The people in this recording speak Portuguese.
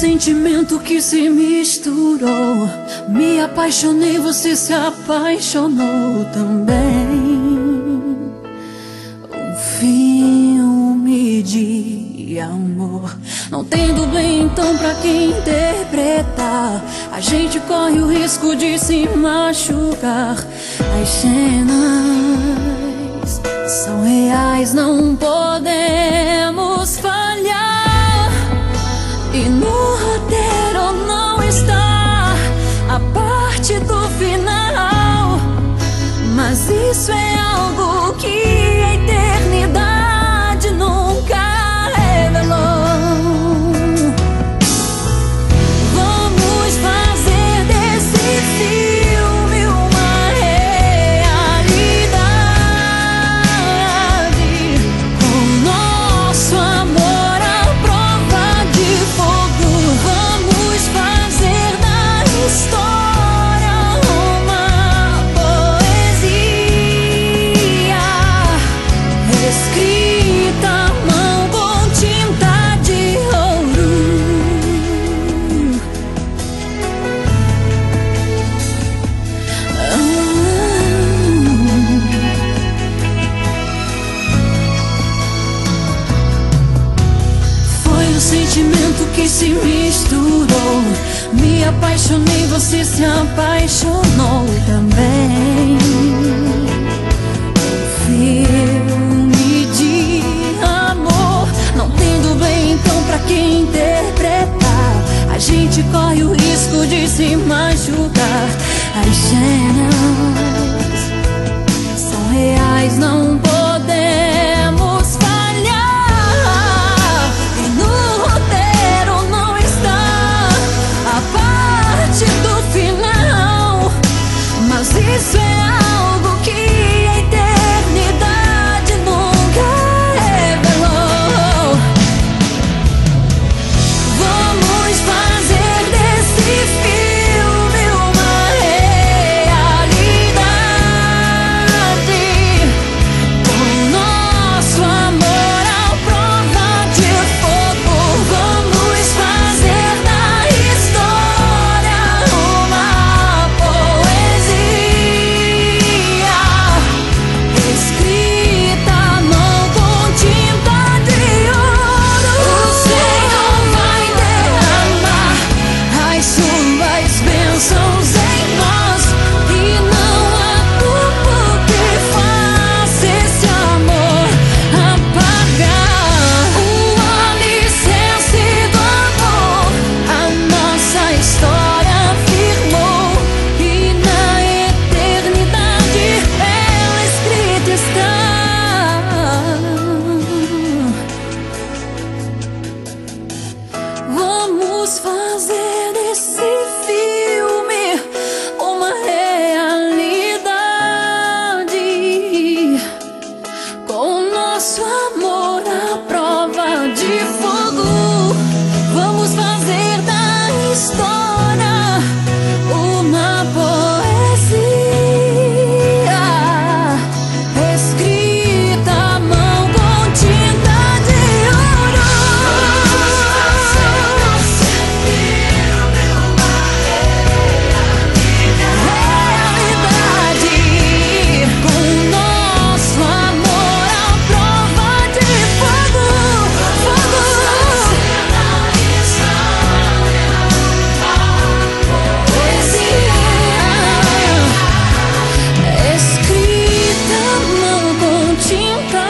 sentimento que se misturou. Me apaixonei, você se apaixonou também. Um filme de amor. Não tem dublê então pra quem interpretar. A gente corre o risco de se machucar. As cenas são reais, não podemos falhar. E no roteiro não está a parte do final, mas isso é algo que a eternidade nunca revelou. Vamos fazer desse filme uma realidade, com nosso amor à prova de fogo. Vamos fazer da história uma poesia escrita à mão com tinta de ouro. Foi o sentimento que se misturou. Me apaixonei, você se apaixonou também. Filme de amor. Não tem dublê então pra quem interpretar. A gente corre o risco de se machucar. As cenas são reais, não podemos falhar. E no roteiro não está a parte do final, mas isso é algo que a eternidade nunca revelou. Vamos fazer desse filme uma realidade, com nosso amor à prova de fogo. Vamos fazer da história uma poesia escrita à mão com tinta de ouro. O Senhor vai derramar as suas bênçãos em nós, e não há culpa que faça esse amor apagar o alicerce do amor. A nossa história firmou, e na eternidade ela escrita está. Vamos fazer desse filme uma realidade, com nosso amor à prova de fogo. Vamos fazer da história uma poesia escrita à mão com tinta de ouro. Realidade, com nosso amor à prova de fogo. Poesia escrita à mão com tinta